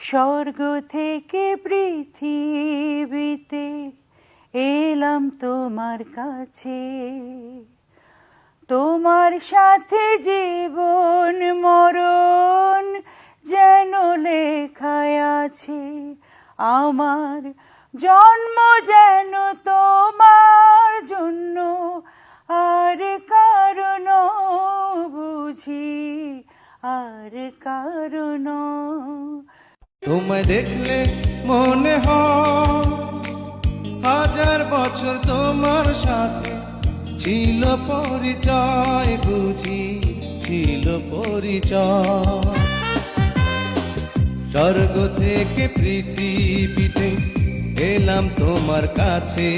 স্বর্গ থেকে পৃথিবীতে এলাম তোমার কাছে, তোমার সাথে জীবন মরণ যেন লেখায় আছে। আমার জন্ম যেন তোমার জন্য, আর কারণ বুঝি আর কারণ। তোমায় দেখলে মনে হয় হাজার বছর তোমার সাথে ছিল পরিচয়, বুঝি ছিল পরিচয়। স্বর্গ থেকে পৃথিবীতে এলাম তোমার কাছে।